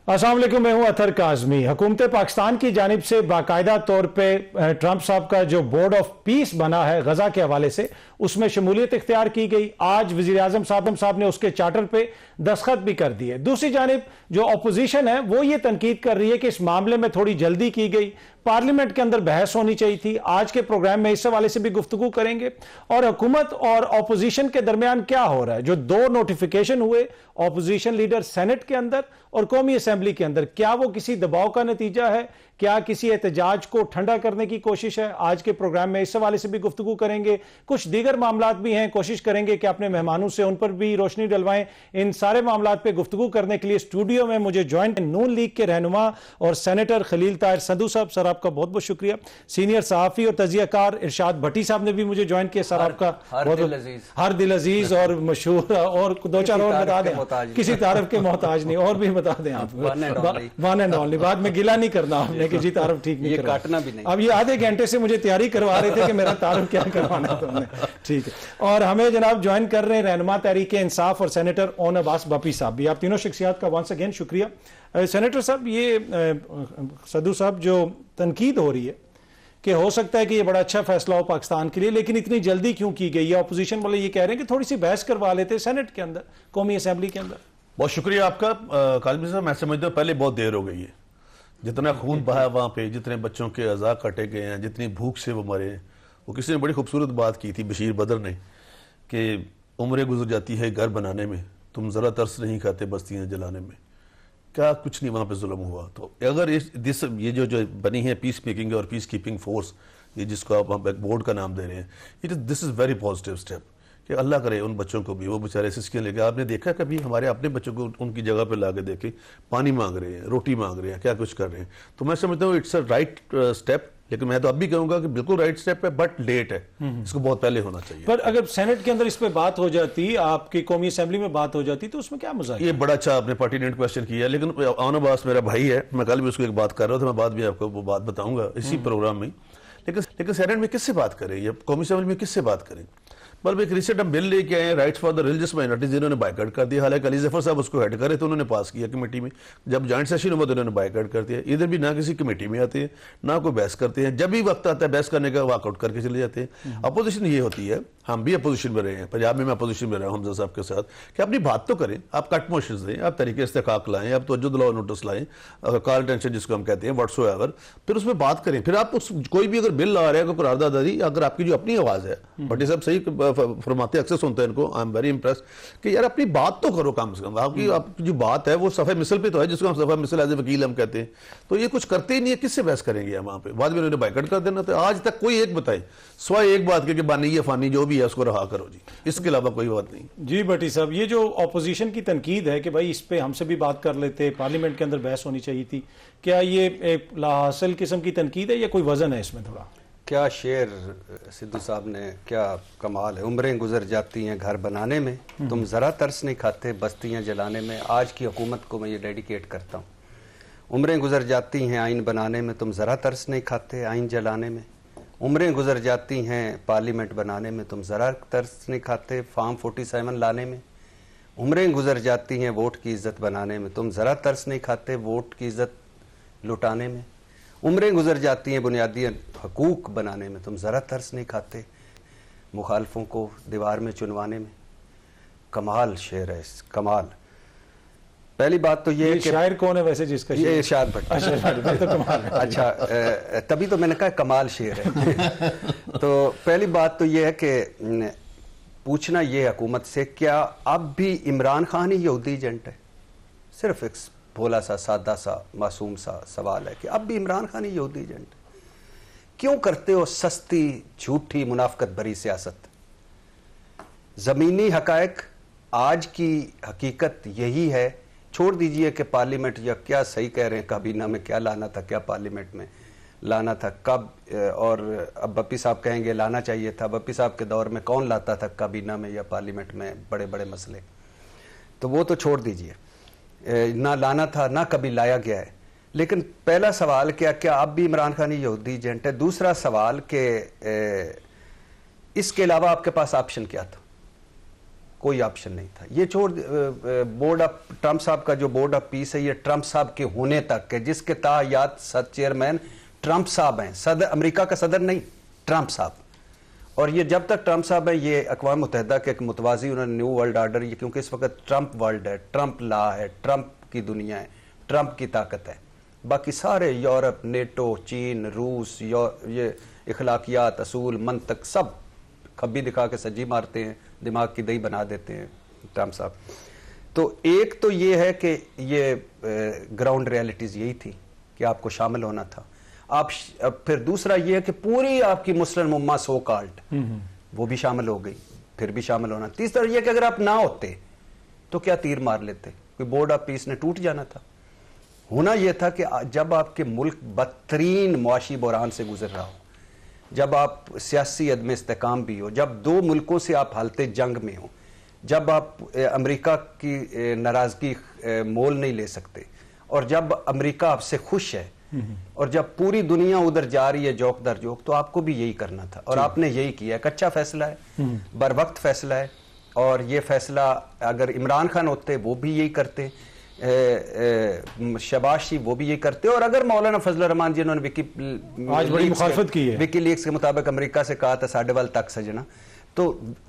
अस्सलाम वालेकुम, मैं हूं अतर काज़मी। हुकूमत पाकिस्तान की जानिब से बाकायदा तौर पर ट्रंप साहब का जो बोर्ड ऑफ पीस बना है गजा के हवाले से, उसमें शमूलियत इख्तियार की गई। आज वज़ीर आज़म साहब ने उसके चार्टर पे दस्तखत भी कर दिए। दूसरी जानिब जो अपोजिशन है वो ये तनकीद कर रही है कि इस मामले में थोड़ी जल्दी की गई, पार्लियामेंट के अंदर बहस होनी चाहिए थी। आज के प्रोग्राम में इस हवाले से भी गुफ्तगू करेंगे और हुकूमत और अपोजिशन के दरमियान क्या हो रहा है। जो दो नोटिफिकेशन हुए अपोजिशन लीडर सेनेट के अंदर और कौमी असेंबली के अंदर, क्या वो किसी दबाव का नतीजा है, क्या किसी एहतजाज को ठंडा करने की कोशिश है? आज के प्रोग्राम में इस हवाले से भी गुफ्तगू करेंगे। कुछ दीगर मामलात भी हैं, कोशिश करेंगे कि अपने मेहमानों से उन पर भी रोशनी डलवाएं। इन सारे मामलात पे गुफ्तगू करने के लिए स्टूडियो में मुझे ज्वाइन नून लीग के रहनुमा और सेनेटर खलील ताहिर संधू साहब। सर आपका बहुत बहुत शुक्रिया। सीनियर सहाफ़ी और तजियाकार इरशाद भट्टी साहब ने भी मुझे ज्वाइन किया। सर आपका हर दिल अजीज और मशहूर, और दो चार और बता दें, किसी तारफ के मोहताज नहीं, और भी बता दें आप। वन एंड ओनली, बाद में गिला नहीं करना आपने कि जी तारफ ठीक नहीं, ये काटना भी नहीं। अब ये आधे घंटे से मुझे तैयारी करवा रहे थे कि मेरा तारफ क्या करवाना है तुमने। ठीक है, और हमें जनाब ज्वाइन कर रहे हैं रहनुमा तहरीक इंसाफ और सेनेटर ओन अब्बास बपी साहब भी। आप तीनों शख्सियात का वंस अगेन शुक्रिया। सेनेटर साहब, ये सदू साहब जो तनकीद हो रही है कि हो सकता है कि ये बड़ा अच्छा फैसला हो पाकिस्तान के लिए, लेकिन इतनी जल्दी क्यों की गई है? अपोजिशन वाले ये कह रहे हैं कि थोड़ी सी बहस करवा लेते सेनेट के अंदर, कौमी असेंबली के अंदर। बहुत शुक्रिया आपका काजमी साहब। मैं समझता हूँ पहले बहुत देर हो गई है। जितना खून बहा वहाँ पे, जितने बच्चों के अज़ा कटे गए हैं, जितनी भूख से वो मरे हैं। वो किसी ने बड़ी खूबसूरत बात की थी, बशीर बदर ने, कि उम्रें गुजर जाती है घर बनाने में, तुम ज़रा तरस नहीं खाते बस्तियाँ जलाने में। क्या कुछ नहीं वहाँ पे जुल्म हुआ? तो अगर ये जो बनी है पीस मेकिंग और पीस कीपिंग फोर्स, ये जिसको आप बोर्ड का नाम दे रहे हैं, this is very positive step कि अल्लाह करे उन बच्चों को भी, वो बेचारे सिस्कियाँ लेके, आपने देखा कभी हमारे अपने बच्चों को उनकी जगह पे लाके देखे, पानी मांग रहे हैं, रोटी मांग रहे हैं, क्या कुछ कर रहे हैं। तो मैं समझता हूँ इट्स अ राइट स्टेप, लेकिन मैं तो अब भी कहूंगा कि बिल्कुल राइट स्टेप है, बट लेट है, इसको बहुत पहले होना चाहिए। पर अगर सेनेट के अंदर इस पे बात हो जाती, आपकी कौमी असेंबली में बात हो जाती, तो उसमें क्या मजा है? ये बड़ा अच्छा आपने पर्टिनेंट क्वेश्चन किया, लेकिन ओन अब्बास मेरा भाई है, मैं कल भी उसको एक बात कर रहा था, मैं बाद में आपको वो बात बताऊंगा इसी प्रोग्राम में। लेकिन सेनेट में किससे बात करें, या कौमी असेंबली में किससे बात करें? बल्कि एक रिसेंट हम बिल लेके आए, rights for the religious minorities, जिन्होंने बाइकआउट कर दिया। हालांकि अली जफर साहब उसको हेड करे तो उन्होंने पास किया कमेटी में, जब जॉइंट सेशन हुआ तो उन्होंने बाइकआउट कर दिया। इधर भी ना किसी कमेटी में आते हैं, ना कोई बहस करते हैं। जब भी वक्त आता है बहस करने का, वॉकआउट करके चले जाते हैं। अपोजिशन ये होती है, हम भी अपोजिशन में रहे हैं, पंजाब में मैं अपोजिशन में रहा हूँ हमजा साहब के साथ, कि अपनी बात तो करें, आप कट मोशंस दें, आप तरीके इस्तेकाक लाएं, आप तवज्जो दिलाओ नोटिस लाएं, कॉल टेंशन जिसको हम कहते हैं, व्हाट्सओएवर, फिर उसमें बात करें। फिर आप कोई भी अगर बिल आ रहा है, कोई करारदाद आ रही, अगर आपकी जो अपनी आवाज़ है, बट ये सब सही फरमाते, अक्सर सुनते हैं इनको, आई एम वेरी इंप्रेस कि यार अपनी बात तो करो कम से कम। आपकी जो बात है वो सफ़े मिसल पे तो है, जिसको हम सफ़ा मिसल एज ए वकील हम कहते हैं। तो ये कुछ करते ही नहीं है, किससे बहस करेंगे वहाँ पे? बाद में उन्होंने बाइकआउट कर देना। तो आज तक कोई एक बताए स्वाय एक बात के बानी या फानी जो भी है उसको रहा करो जी, इसके अलावा कोई बात नहीं। जी भट्टी साहब, ये जो अपोजिशन की तनकीद है कि भाई इस पे हमसे भी बात कर लेते, पार्लियामेंट के अंदर बहस होनी चाहिए थी, क्या ये एक लाहासिल किस्म की तनकीद है या कोई वजन है इसमें? थोड़ा क्या शेर सिद्धू साहब ने, क्या कमाल है। उम्रें गुजर जाती हैं घर बनाने में, तुम जरा तरस नहीं खाते बस्तियां जलाने में। आज की हुकूमत को मैं ये डेडिकेट करता हूँ। उम्रें गुजर जाती हैं आइन बनाने में, तुम जरा तरस नहीं खाते आइन जलाने में। उम्रें गुजर जाती हैं पार्लियामेंट बनाने में, तुम जरा तरस नहीं खाते फॉर्म 47 लाने में। उम्रें गुजर जाती हैं वोट की इज्जत बनाने में, तुम जरा तरस नहीं खाते वोट की इज्जत लुटाने में। उम्रें गुजर जाती हैं बुनियादी हकूक बनाने में, तुम ज़रा तरस नहीं खाते मुखालफों को दीवार में चुनवाने में। कमाल शेर है, कमाल। पहली बात तो ये कि शायर कौन है वैसे जिसका? ये इरशाद भट्टी। अच्छा, तभी तो मैंने कहा कमाल शेर है। तो पहली बात तो ये है कि पूछना ये हुकूमत से, क्या अब भी इमरान खान ही यहूदी एजेंट है? सिर्फ एक भोला सा सादा सा मासूम सा सवाल है कि अब भी इमरान खान ही यहूदी एजेंट। क्यों करते हो सस्ती झूठी मुनाफकत भरी सियासत? जमीनी हकायक, आज की हकीकत यही है। छोड़ दीजिए कि पार्लियामेंट, या क्या सही कह रहे हैं, काबीना में क्या लाना था, क्या पार्लियामेंट में लाना था, कब, और अब बप्पी साहब कहेंगे लाना चाहिए था। बप्पी साहब के दौर में कौन लाता था काबीना में या पार्लियामेंट में बड़े बड़े मसले? तो वो तो छोड़ दीजिए, ना लाना था ना कभी लाया गया है। लेकिन पहला सवाल क्या अब भी इमरान खान यहूदी एजेंट है? दूसरा सवाल कि इसके अलावा आपके पास ऑप्शन क्या था? कोई ऑप्शन नहीं था। ये छोड़, बोर्ड ऑफ ट्रंप साहब का जो बोर्ड ऑफ पीस है ये ट्रंप साहब के होने तक है, जिसके तहत चेयरमैन ट्रंप साहब हैं, सदर अमेरिका का सदर नहीं, ट्रंप साहब। और ये जब तक ट्रंप साहब है, ये अक़वाम मुत्तहिदा के मुतवाज़ी उन्होंने न्यू वर्ल्ड आर्डर, ये क्योंकि इस वक्त ट्रंप वर्ल्ड है, ट्रंप लॉ है, ट्रंप की दुनिया है, ट्रंप की ताकत है। बाकी सारे यूरोप, नेटो, चीन, रूस, ये इखलाकियात, असूल, मंतक सब खब्बी दिखा के सज्जी मारते हैं, दिमाग की दही बना देते हैं ट्रंप साहब। तो एक तो ये है कि ये ग्राउंड रियलिटीज़ यही थी कि आपको शामिल होना था। अब फिर दूसरा ये है कि पूरी आपकी मुस्लिम उम्मा सो कॉल्ड वो भी शामिल हो गई, फिर भी शामिल होना। तीसरा ये कि अगर आप ना होते तो क्या तीर मार लेते, कोई बोर्ड ऑफ पीस ने टूट जाना था। होना यह था कि जब आपके मुल्क बदतरीन मुआशी बहरान से गुजर रहा हो, जब आप सियासी अदम इस्तेकाम भी हो, जब दो मुल्कों से आप हालते जंग में हो, जब आप अमेरिका की नाराज़गी मोल नहीं ले सकते, और जब अमेरिका आपसे खुश है, और जब पूरी दुनिया उधर जा रही है जोक दर जोक, तो आपको भी यही करना था और आपने यही किया। एक अच्छा फैसला है, बर वक्त फैसला है, और ये फैसला अगर इमरान खान होते वो भी यही करते, शहबाज शरीफ वो भी ये करते, और अगर मौलाना फजल रहमान जिन्होंने आज बड़ी मुखालफत की है, विकीलीक्स के मुताबिक अमेरिका से कहा था साढ़े वाल तक सजना, तो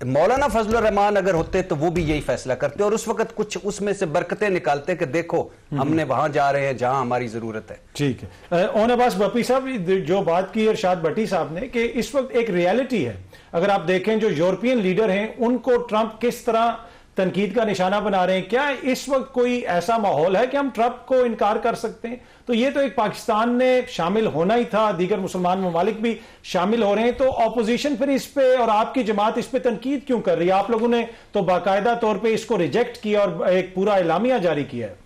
मौलाना फजल रहमान अगर होते तो वो भी यही फैसला करते, और उस वक्त कुछ उसमें से बरकतें निकालते कि देखो हमने वहां जा रहे हैं जहां हमारी जरूरत है। ठीक है। ओन अब्बास बप्पी साहब, जो बात की इरशाद भट्टी साहब ने कि इस वक्त एक रियलिटी है, अगर आप देखें जो यूरोपियन लीडर हैं उनको ट्रंप किस तरह तनकीद का निशाना बना रहे हैं, क्या इस वक्त कोई ऐसा माहौल है कि हम ट्रंप को इनकार कर सकते हैं? तो ये तो एक पाकिस्तान ने शामिल होना ही था, दीगर मुसलमान ममालिक भी शामिल हो रहे हैं, तो ऑपोजिशन फिर इस पे और आपकी जमात इस पे तनकीद क्यों कर रही है? आप लोगों ने तो बाकायदा तौर पे इसको रिजेक्ट किया और एक पूरा एलामिया जारी किया है।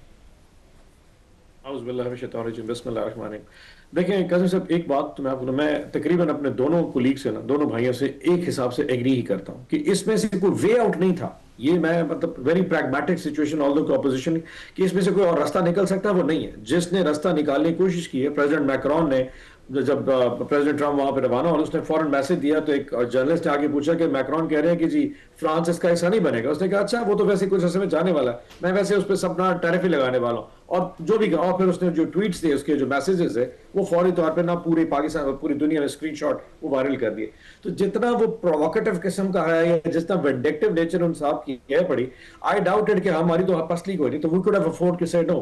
देखें कासिम साहब, एक बात तो मैं आपको, मैं तकरीबन अपने दोनों कुलीग से ना, दोनों भाइयों से एक हिसाब से एग्री ही करता हूं कि इसमें से कोई वे आउट नहीं था। ये मैं मतलब very pragmatic situation, all the opposition, कि इसमें से कोई और रास्ता निकल सकता है वो नहीं है। जिसने रास्ता निकालने की कोशिश की है, प्रेसिडेंट मैक्रोन ने, जब प्रेसिडेंट ट्रंप वहां पर रवाना और उसने फौरन मैसेज दिया, तो एक जर्नलिस्ट ने आगे पूछा कि मैक्रोन कह रहे हैं कि जी फ्रांस इसका हिस्सा नहीं बनेगा। उसने कहा अच्छा वो तो वैसे कुछ ऐसे में जाने वाला है, मैं वैसे उस पर अपना टैरिफ ही लगाने वाला हूँ, और जो भी। और फिर उसने जो ट्वीट्स थे, उसके जो मैसेजेस है, वो फौरी तौर पर ना पूरे पाकिस्तान, पूरी दुनिया में स्क्रीनशॉट वो वायरल कर दिए। तो जितना वो प्रोवोकेटिव किस्म का है या जितना विंडिक्टिव नेचर उन साहब की है पड़ी, आई डाउटेड कि हमारी तो पसली कोई नहीं, तो we could have afford to say no.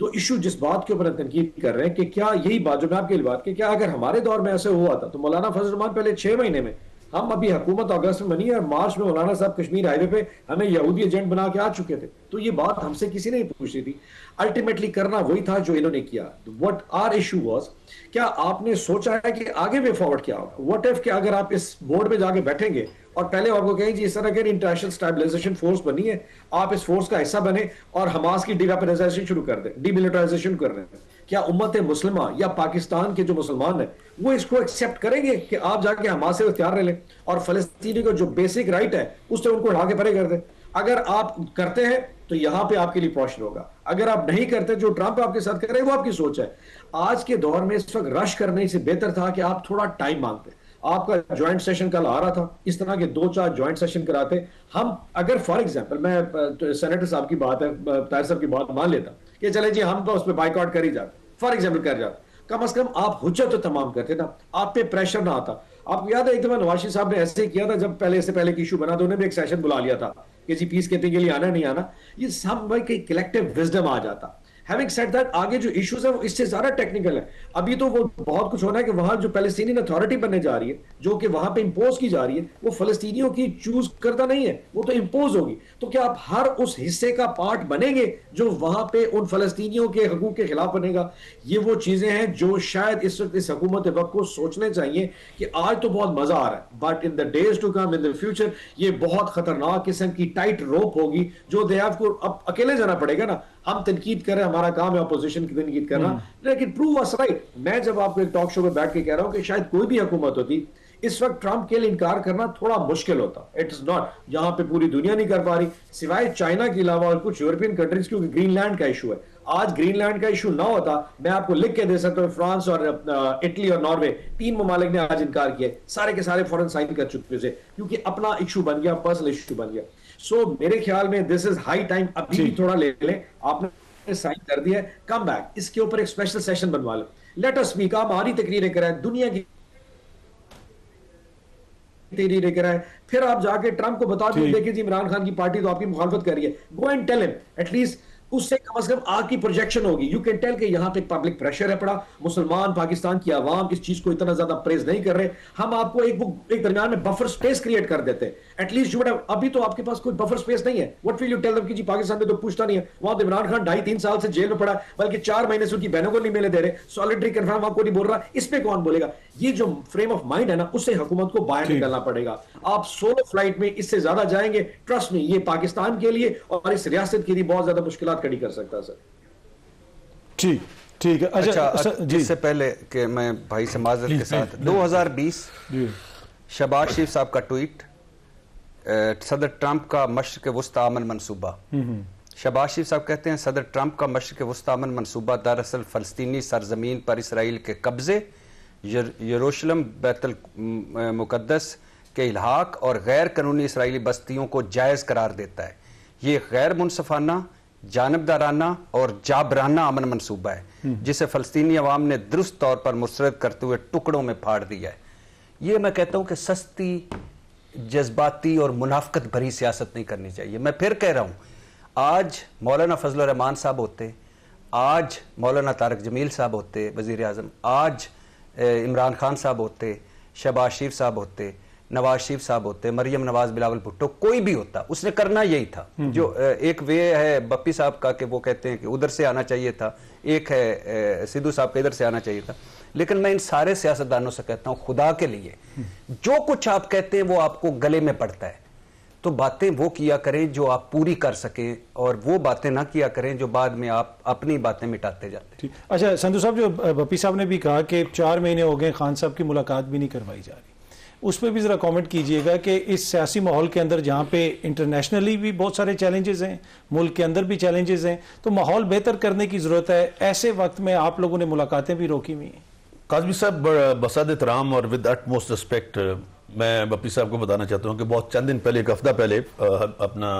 तो इशू जिस बात के ऊपर तनकीद कर रहे हैं कि क्या यही बात जो मैं आपकी बात की, क्या अगर हमारे दौर में ऐसे हुआ था तो मौलाना फजल रहमान पहले 6 महीने में, हम अभी हुकूमत अगस्त में बनी है, मार्च में मौलाना साहब कश्मीर हाईवे पे हमें यहूदी एजेंट बना के आ चुके थे। तो ये बात हमसे किसी ने पूछी थी, अल्टीमेटली करना वही था जो इन्होंने किया। व्हाट आर इशू वाज, क्या आपने सोचा है कि आगे वे फॉरवर्ड क्या होगा? व्हाट इफ कि अगर आप इस बोर्ड में जाके बैठेंगे और पहले आपको कहें जी इस तरह के इंटरनेशनल स्टेबलाइजेशन फोर्स बनी है, आप इस फोर्स का हिस्सा बने और हमास की डीवेपनाइजेशन शुरू कर दें, डीमिलिटराइजेशन कर रहे हैं, क्या उम्मत मुस्लिमा या पाकिस्तान के जो मुसलमान हैं वो इसको एक्सेप्ट करेंगे कि आप जाके हमास से हथियार ले लें और फलस्तीनी को जो बेसिक राइट है उससे उनको उठा के परे कर दें? अगर आप करते हैं तो यहां पे आपके लिए प्रॉशन होगा, अगर आप नहीं करते, जो ट्रंप आपके साथ कर रहे हैं वो आपकी सोच है। आज के दौर में इस वक्त रश करने से बेहतर था कि आप थोड़ा टाइम मांगते। आपका ज्वाइंट सेशन कल आ रहा था, इस तरह के 2-4 ज्वाइंट सेशन कराते हम। अगर फॉर एग्जांपल मैं सेनेटर साहब की बात है, ताहिर साहब की बात मान लेता कि चले जी हम तो उस पर बाइकआउट कर ही जाते, फॉर एग्जांपल कर जाते, कम से कम आप हुज्जत तो तमाम करते ना, आप पे प्रेशर ना आता। आपको याद है एक दफा नवाज शरीफ साहब ने ऐसे ही किया था, जब पहले की इशू बना तो उन्होंने भी एक सेशन बुला लिया था कि जी पीस कीपिंग के लिए आना नहीं आना। ये सब भाई कई कलेक्टिव विजडम आ जाता। Having said that, आगे जो इश्यूज है वो इससे ज्यादा टेक्निकल है। अभी तो वो बहुत कुछ होना है कि वहां जो पैलेस्टीनियन अथॉरिटी बनने जा रही है, जो कि वहां पे इंपोज की जा रही है, वो फलस्तीनियों की चूज करता नहीं है, वो तो इंपोज होगी। तो क्या आप हर उस हिस्से का पार्ट बनेंगे जो वहां पे उन फलस्तीनियों के हकूक के खिलाफ बनेगा? ये वो चीजें हैं जो शायद इस वक्त इस हुकूमत वक्त को सोचने चाहिए कि आज तो बहुत मजा आ रहा है, but in the days to come, in the future, ये बहुत खतरनाक किस्म की टाइट रोप होगी जो देहात को अब अकेले जाना पड़ेगा ना। हम तनकीद कर रहे हैं, हमारा काम है अपोजिशन की तनकीद करना, लेकिन प्रूव अस राइट। मैं जब आपको एक टॉक शो में बैठ के कह रहा हूं कि शायद कोई भी हुकूमत होती इस वक्त ट्रंप के लिए इनकार करना थोड़ा मुश्किल होता। इट इज नॉट, जहां पे पूरी दुनिया नहीं कर पा रही सिवाय चाइना के अलावा और कुछ यूरोपियन कंट्रीज, क्योंकि ग्रीनलैंड का इशू है। आज ग्रीनलैंड का इशू ना होता, मैं आपको लिख के दे सकता हूं, फ्रांस और इटली और नॉर्वे, 3 ममालिक ने आज इनकार किया, सारे के सारे फौरन साइन कर चुके थे, क्योंकि अपना इशू बन गया, पर्सनल इशू बन गया। सो मेरे ख्याल में दिस इज हाई टाइम, अभी भी थोड़ा ले लें, आपने साइन कर दिया है, कम बैक, इसके ऊपर एक स्पेशल सेशन बनवा लें, लेट अस स्पीक, आप हमारी तकरीरें कराएं, दुनिया की तकरीरें कराएं, फिर आप जाके ट्रंप को बता दें, देखिए जी इमरान खान की पार्टी तो आपकी मुखालफत कर रही है, go and tell him, at least उससे कम से कम आग की प्रोजेक्शन होगी। यू कैन टेल कि यहां पे पब्लिक प्रेशर है पड़ा, मुसलमान पाकिस्तान की आवाम इस चीज को इतना ज्यादा प्रेज नहीं कर रहे, हम आपको एक दरमियान में बफर स्पेस क्रिएट कर देते हैं, एटलीस्ट यू वुड हैव, अभी तो आपके पास कोई बफर स्पेस नहीं है। What will you tell them कि जी पाकिस्तान में तो पूछता नहीं है, वहां तो इमरान खान 2.5-3 साल से जेल में पड़ा, बल्कि 4 महीने से उनकी बहनों को नहीं मिले दे रहे, सॉलिडरी कंफर्म आपको नहीं बोल रहा, इस पे कौन बोलेगा? ये जो फ्रेम ऑफ माइंड है ना, उससे हुकूमत को बाहर निकलना पड़ेगा। आप सोलो फ्लाइट में इससे ज्यादा जाएंगे, ट्रस्ट में, ये पाकिस्तान के लिए और इस रियासत के लिए बहुत ज्यादा मुश्किलात खड़ी कर सकता है सर। ठीक ठीक है। अच्छा, जिससे पहले कि मैं भाई से माजरत के साथ 2020 शहबाज शरीफ साहब का ट्वीट, सदर ट्रंप का मशरिक़ वुस्ता अमन मंसूबा। शहबाज शरीफ साहब कहते हैं सदर ट्रंप का मशरिक़ वुस्ता अमन मंसूबा दरअसल फ़लस्तीनी सरजमीन पर इसराइल के कब्जे, यरूशलेम बैतुल मुक़द्दस के इल्हाक और गैर कानूनी इसराइली बस्तियों को जायज़ करार देता है। ये गैर मुनसफाना, जानबदाराना और जाबराना अमन मंसूबा है जिसे फ़लस्तीनी अवाम ने दुरुस्त तौर पर मुस्तरद करते हुए टुकड़ों में फाड़ दिया है। ये मैं कहता हूँ कि सस्ती, जज्बाती और मुनाफकत भरी सियासत नहीं करनी चाहिए। मैं फिर कह रहा हूँ, आज मौलाना फजल रहमान साहब होते, आज मौलाना तारक जमील साहब होते वज़ीर आज़म, आज इमरान खान साहब होते, शहबाज शरीफ साहब होते, नवाज शरीफ साहब होते, मरियम नवाज, बिलावल भुट्टो, कोई भी होता, उसने करना यही था। जो एक वे है बप्पी साहब का कि वो कहते हैं कि उधर से आना चाहिए था, एक है सिद्धू साहब का इधर से आना चाहिए था। लेकिन मैं इन सारे सियासतदानों से कहता हूं, खुदा के लिए जो कुछ आप कहते हैं वो आपको गले में पड़ता है, तो बातें वो किया करें जो आप पूरी कर सकें, और वो बातें ना किया करें जो बाद में आप अपनी बातें मिटाते जाते हैं। अच्छा संधू साहब, जो बप्पी साहब ने भी कहा कि 4 महीने हो गए खान साहब की मुलाकात भी नहीं करवाई जा रही, उस पर भी जरा कमेंट कीजिएगा कि इस सियासी माहौल के अंदर जहां पे इंटरनेशनली भी बहुत सारे चैलेंजेस हैं, मुल्क के अंदर भी चैलेंजेस हैं, तो माहौल बेहतर करने की जरूरत है। ऐसे वक्त में आप लोगों ने मुलाकातें भी रोकी हुई हैं। काज़मी साहब, बसाद एहतराम और विद अटमोस्ट रिस्पेक्ट, मैं बप्पी साहब को बताना चाहता हूँ कि बहुत चंद दिन पहले, एक हफ्ता पहले, अपना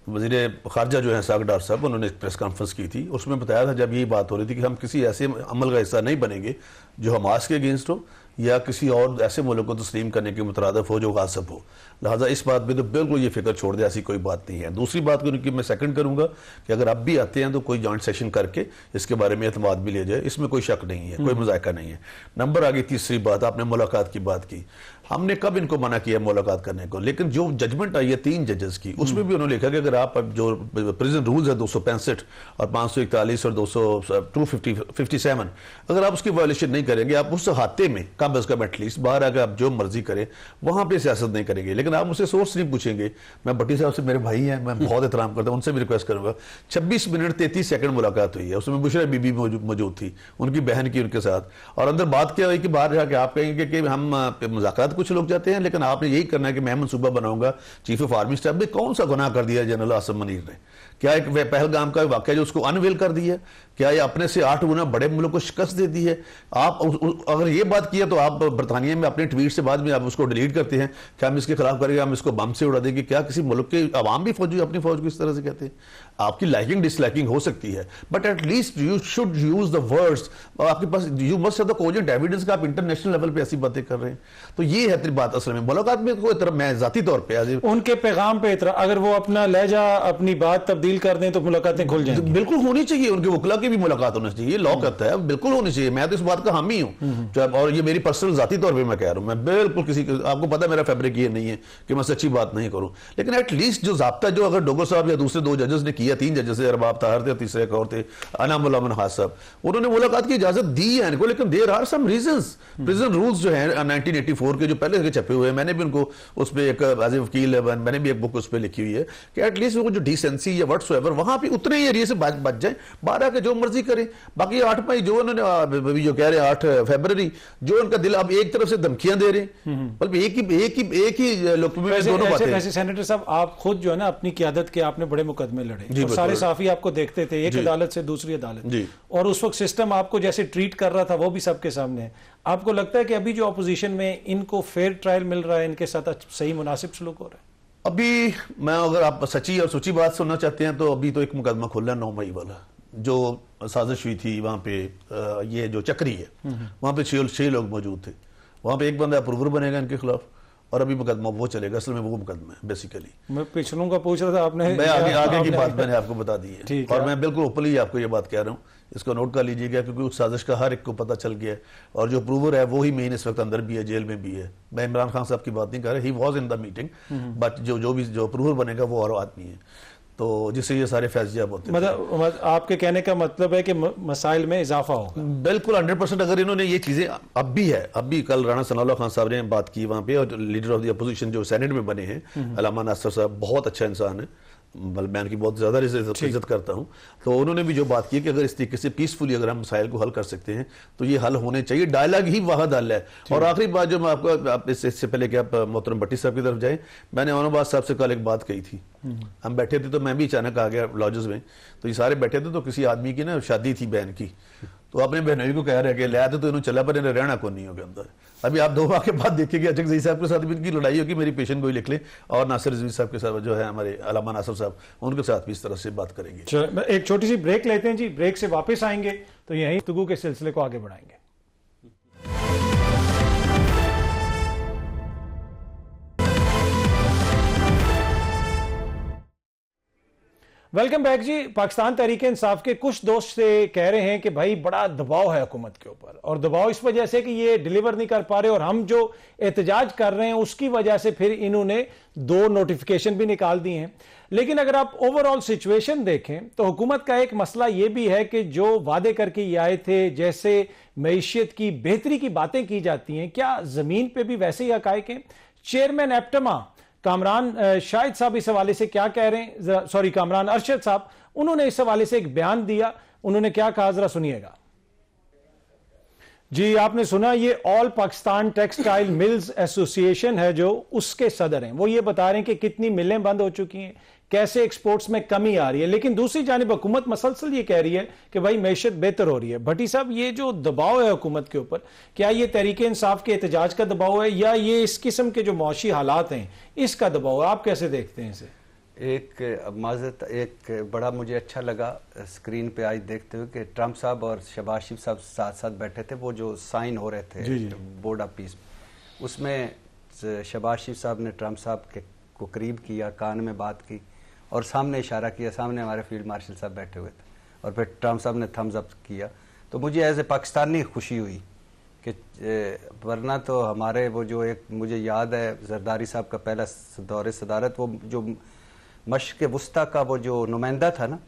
वज़ीर ख़ारजा जो है साग डार साहब, उन्होंने एक प्रेस कॉन्फ्रेंस की थी। उसमें बताया था, जब यही बात हो रही थी कि हम किसी ऐसे अमल का हिस्सा नहीं बनेंगे जो हमास के अगेंस्ट हो या किसी और ऐसे मुल्क को तस्लीम करने के मुतरादिफ हो जो गासिब हो, लिहाजा इस बात में तो बिल्कुल ये फिक्र छोड़ दे, ऐसी कोई बात नहीं है। दूसरी बात उनकी मैं सेकंड करूंगा कि अगर आप भी आते हैं तो कोई जॉइंट सेशन करके इसके बारे में एतमाद भी ले जाए, इसमें कोई शक नहीं है, कोई मजायका नहीं है। नंबर आगे तीसरी बात, आपने मुलाकात की बात की, हमने कब इनको मना किया मुलाकात करने को, लेकिन जो जजमेंट आई है 3 जजेस की, उसमें भी उन्होंने लिखा कि अगर आप जो प्रिजन रूल्स है 265 और 541 और 257, अगर आप उसकी वायलेशन नहीं करेंगे, आप उस हाते में कम अज कम एटलीस्ट बाहर आकर आप जो मर्जी करें, वहां पे सियासत नहीं करेंगे। लेकिन आप मुझसे सोर्स नहीं पूछेंगे। मैं भट्टी साहब से, मेरे भाई हैं, मैं बहुत एहतराम करता हूं, उनसे भी रिक्वेस्ट करूंगा। 26 मिनट 33 सेकंड मुलाकात हुई है, उसमें बुशरा बीबी मौजूद थी, उनकी बहन की उनके साथ, और अंदर बात क्या हुई कि बाहर जाके आप कहेंगे कि हम मुज़ाकरात कुछ लोग जाते हैं, लेकिन आपने यही करना है कि मैं मनसूबा बनाऊंगा चीफ ऑफ आर्मी स्टाफ। कौन सा गुनाह कर दिया जनरल आसिम मनीर ने? क्या एक पहलगाम का वाकया जो उसको अनवेल कर दिया? क्या ये अपने से 8 गुना बड़े मुल्क को शिकस्त दे दी है? आप अगर ये बात किया तो आप बरतानिया में अपने ट्वीट से बाद में आप उसको डिलीट करते हैं कि हम इसके खिलाफ करेंगे, हम इसको बम से उड़ा देंगे। क्या किसी मुल्क के अवाम भी फौजी अपनी फौज को इस तरह से कहते हैं? आपकी लाइकिंग डिसलाइकिंग हो सकती है, but at least you should use the words. आपके पास you must have the cogent evidence का आप इंटरनेशनल लेवल पे ऐसी बातें कर रहे हैं। तो ये है बात असल में मुलाकात में कोई तरह, मैं जाती तौर पे उनके पैगाम पे अगर वो अपना लहजा, अपनी बात तब्दील कर दें तो मुलाकातें खुल जाएंगी। बिल्कुल होनी चाहिए, उनके वकला की भी मुलाकात होनी चाहिए, लॉ कहता है, बिल्कुल होनी चाहिए। मैं तो इस बात का हामी हूं, और ये मेरी पर्सनल जाती तौर पे मैं कह रहा हूं। मैं बिल्कुल किसी, आपको पता है मेरा फैब्रिक ये नहीं है कि मैं सच्ची बात नहीं करूं, लेकिन एटलीस्ट जो ज़ाब्ता जो अगर डोगर साहब या दूसरे 2 जजेस ने किया, 3 जजेस थे, अरबाब ताहिर थे, तीसरे एक और थे अनामुल अमन खास साहब, उन्होंने मुलाकात की इजाजत दी है इनको, लेकिन there are some reasons. Prison rules जो है 1984 के जो पहले के छपे हुए हैं, मैंने भी उनको उस पर एक एज ए वकील है, मैंने भी एक बुक उस पर लिखी हुई है कि एटलीस्ट वो जो डिसेंसी या व्हाट्सएवर वहां पे उतने ही एरिया से बच जाए, 12 के जो मर्जी करें। बाकी 8 मई जो उन्होंने जो कह रहे हैं 8 फरवरी जो उनका दिल, अब एक तरफ से धमकियां दे रहे हैं, बल्कि एक ही लोग दोनों बातें। वैसे सेनेटर साहब आप खुद जो है ना अपनी क़यादत के आपने बड़े मुकदमे लड़े और सारे साफी आपको देखते थे एक अदालत से दूसरी अदालत, और उस वक्त सिस्टम आपको जैसे ट्रीट कर रहा था वो भी सबके सामने है। आपको लगता है कि अभी जो अपोजिशन में इनको फेयर ट्रायल मिल रहा है, इनके साथ सही मुनासिब सलूक हो रहा है? अभी मैं, अगर आप सच्ची और सच्ची बात सुनना चाहते हैं तो अभी तो एक मुकदमा खुला 9 मई वाला, जो साजिश हुई थी वहां पे, ये जो चक्री है वहां पे 6 लोग मौजूद थे, वहां पे एक बंदा अप्रूवर बनेगा इनके खिलाफ, और अभी मुकदमा वो चलेगा। असल में वो मुकदमा है बेसिकली। मैं पिछलों का पूछ रहा था, आपने मैं आगे की बात मैंने आपको बता दी है, और मैं बिल्कुल ओपनली आपको ये बात कह रहा हूँ, इसको नोट कर लीजिएगा, क्योंकि उस साजिश का हर एक को पता चल गया है, और जो अप्रूवर है वो ही मेन इस वक्त अंदर भी है, जेल में भी है। मैं इमरान खान साहब की बात नहीं कर रहा, he was in the meeting, but जो अप्रूवर बनेगा वो और आदमी है, तो जिससे ये सारे फैसजाब होते हैं। मतलब आपके कहने का मतलब है कि मसाइल में इजाफा होगा? बिल्कुल 100%। अगर इन्होंने ये चीजें अब भी कल राणा सनाउल्लाह खान साहब ने बात की वहां पे, और लीडर ऑफ द अपोजिशन जो सेनेट में बने हैं अलामा नासिर साहब, बहुत अच्छा इंसान है, मैं उनकी बहुत ज्यादा इज्जत करता हूं, तो उन्होंने भी जो बात की कि अगर इस तरीके से पीसफुली अगर हम मसाइल को हल कर सकते हैं तो ये हल होने चाहिए, डायलॉग ही वाहद हल है। और आखिरी बात जो मैं आपको, इससे पहले कि आप मोहतरम भट्टी साहब की तरफ जाए, मैंने औरंगाबाद साहब से कल एक बात कही थी, हम बैठे थे तो मैं भी अचानक आ गया लॉजेस में, तो ये सारे बैठे थे, तो किसी आदमी की ना शादी थी बहन की, तो अपने बहनोई को कह रहे कि लिया तो इन्होंने चला, पर इन्हें रहना को नहीं होगा अंदर। अभी आप 2 माह के बाद देखिए कि अचक ज़ई साहब के साथ भी इनकी लड़ाई होगी, मेरी पेशेंट को ही लिख लें, और नासिर रिजवी साहब के साथ जो है हमारे अलामा नासिर साहब, उनके साथ भी इस तरह से बात करेंगे। एक छोटी सी ब्रेक लेते हैं जी, ब्रेक से वापस आएंगे तो यही गुफ्तगू के सिलसिले को आगे बढ़ाएंगे। वेलकम बैक जी। पाकिस्तान तहरीक इंसाफ के कुछ दोस्त से कह रहे हैं कि भाई बड़ा दबाव है हुकूमत के ऊपर, और दबाव इस वजह से कि ये डिलीवर नहीं कर पा रहे, और हम जो एहतजाज कर रहे हैं उसकी वजह से फिर इन्होंने 2 नोटिफिकेशन भी निकाल दिए हैं। लेकिन अगर आप ओवरऑल सिचुएशन देखें तो हुकूमत का एक मसला यह भी है कि जो वादे करके ये आए थे, जैसे मईशत की बेहतरी की बातें की जाती हैं, क्या जमीन पे भी वैसे ही हकायक हैं? चेयरमैन एप्टमा कामरान शाहिद साहब इस हवाले से क्या कह रहे हैं, सॉरी कामरान अरशद साहब, उन्होंने इस हवाले से एक बयान दिया, उन्होंने क्या कहा जरा सुनिएगा जी। आपने सुना, ये all Pakistan textile mills association है जो उसके सदर हैं, वो ये बता रहे हैं कि कितनी मिलें बंद हो चुकी हैं, कैसे एक्सपोर्ट्स में कमी आ रही है, लेकिन दूसरी जानिब हुकूमत मसलसल ये कह रही है कि भाई मैशत बेहतर हो रही है। भट्टी साहब, ये जो दबाव है हुकूमत के ऊपर, क्या ये तहरीक इंसाफ के एहतजाज का दबाव है, या ये इस किस्म के जो मौशी हालात हैं इसका दबाव है? आप कैसे देखते हैं इसे? एक बड़ा मुझे अच्छा लगा स्क्रीन पे आज देखते हुए कि ट्रंप साहब और शहबाज शरीफ साहब साथ साथ बैठे थे, वो जो साइन हो रहे थे बोर्ड ऑफ पीस, उसमें शहबाज शरीफ साहब ने ट्रंप साहब को करीब किया, कान में बात की और सामने इशारा किया, सामने हमारे फील्ड मार्शल साहब बैठे हुए थे, और फिर ट्रंप साहब ने थम्स अप किया। तो मुझे एज ए पाकिस्तानी खुशी हुई कि वरना तो हमारे वो जो एक मुझे याद है जरदारी साहब का पहला दौरे सदारत, वो जो मशक़ वुस्ता का वो जो नुमाइंदा था ना,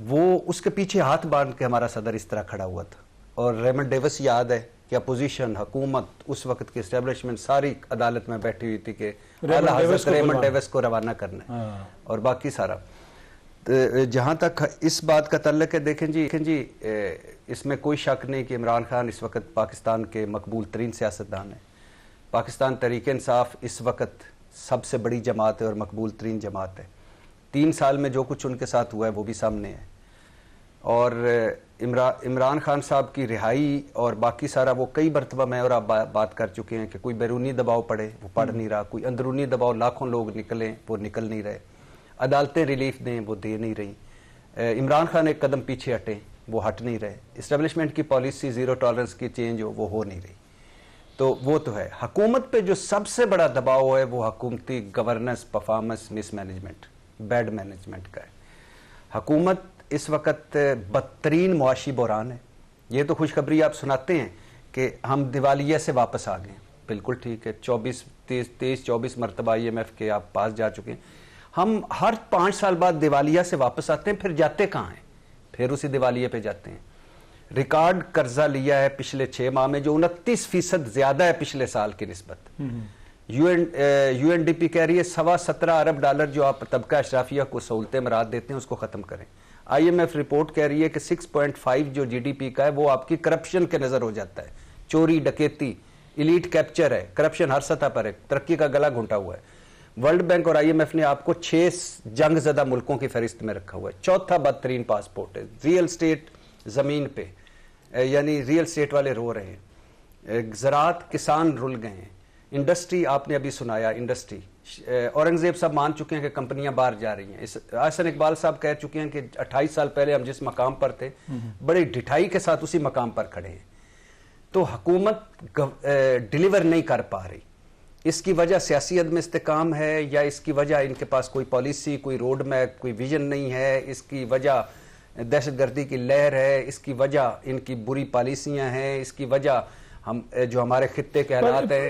वो उसके पीछे हाथ बांध के हमारा सदर इस तरह खड़ा हुआ था। और रेमंड डेविस याद है कि अपोजिशन, हुकूमत, उस वक्त की एस्टेब्लिशमेंट सारी अदालत में बैठी हुई थी कि रेमंड डेविस को रवाना करना है, और बाकी सारा। जहां तक इस बात का तल्लुक है, देखें जी इसमें कोई शक नहीं कि इमरान खान इस वक्त पाकिस्तान के मकबूल तरीन सियासतदान है। पाकिस्तान तहरीक इंसाफ इस वक्त सबसे बड़ी जमात है और मकबूल तरीन जमात है। 3 साल में जो कुछ उनके साथ हुआ है वो भी सामने है, और इमरान खान साहब की रिहाई और बाकी सारा वो कई मरतबा मैं और आप बात कर चुके हैं कि कोई बैरूनी दबाव पड़े वो पड़ नहीं रहा, कोई अंदरूनी दबाव, लाखों लोग निकलें वो निकल नहीं रहे, अदालतें रिलीफ दें वो दे नहीं रही, इमरान खान एक कदम पीछे हटें वो हट नहीं रहे, इस्टेब्लिशमेंट की पॉलिसी ज़ीरो टॉलरेंस की चेंज हो नहीं रही। तो वो तो है। हुकूमत पे जो सबसे बड़ा दबाव है वो हुकूमती governance, performance, mismanagement, bad management का है। हुकूमत इस वक्त बदतरीन मुआशी बहरान है। ये तो खुशखबरी आप सुनाते हैं कि हम दिवालिया से वापस आ गए, बिल्कुल ठीक है, 23-24 मरतबा IMF के आप पास जा चुके हैं। हम हर 5 साल बाद दिवालिया से वापस आते हैं, फिर जाते कहाँ हैं? फिर उसी दिवालिये पे जाते हैं। रिकॉर्ड कर्जा लिया है पिछले 6 माह में, जो 29% ज्यादा है पिछले साल की निस्बत। यूएनडीपी कह रही है $17.25 अरब जो आप तबका अशराफिया को सहूलतें मराद देते हैं उसको खत्म करें। IMF रिपोर्ट कह रही है कि 6.5 जो GDP का है वो आपकी करप्शन के नजर हो जाता है, चोरी डकैती, इलीट कैप्चर है, करप्शन हर सतह पर है, तरक्की का गला घुंटा हुआ है। वर्ल्ड बैंक और IMF ने आपको 6 जंगजदा मुल्कों की फहरिस्त में रखा हुआ है। चौथा बदतरीन पासपोर्ट है। रियल स्टेट जमीन पे, यानी रियल स्टेट वाले रो रहे हैं, ज़राअत किसान रुल गए हैं, इंडस्ट्री आपने अभी सुनाया, इंडस्ट्री औरंगजेब साहब मान चुके हैं कि कंपनियां बाहर जा रही हैं। आसन इकबाल साहब कह चुके हैं कि 28 साल पहले हम जिस मकाम पर थे बड़ी ढिठाई के साथ उसी मकाम पर खड़े हैं। तो हुकूमत डिलीवर नहीं कर पा रही। इसकी वजह सियासी अदम इस्तेकाम है या इसकी वजह इनके पास कोई पॉलिसी, कोई रोड मैप, कोई विजन नहीं है? इसकी वजह दहशतगर्दी की लहर है, इसकी वजह इनकी बुरी पॉलिसियां हैं, इसकी वजह हम जो हमारे खित्ते के हालात है।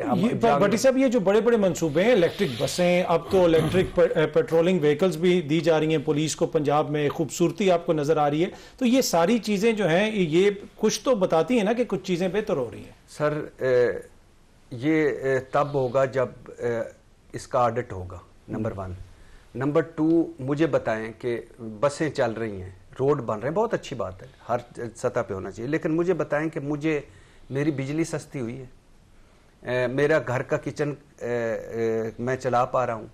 भट्टी साहब, ये जो बड़े बड़े मंसूबे हैं, इलेक्ट्रिक बसें, अब तो इलेक्ट्रिक पेट्रोलिंग व्हीकल्स भी दी जा रही हैं पुलिस को, पंजाब में खूबसूरती आपको नजर आ रही है, तो ये सारी चीजें जो हैं ये कुछ तो बताती हैं ना कि कुछ चीजें बेहतर हो रही हैं। सर ये तब होगा जब इसका ऑडिट होगा, नंबर 1। नंबर 2, मुझे बताएं कि बसें चल रही हैं, रोड बन रहे हैं, बहुत अच्छी बात है, हर सतह पे होना चाहिए, लेकिन मुझे बताएं कि मुझे मेरी बिजली सस्ती हुई है, मेरा घर का किचन मैं चला पा रहा हूँ,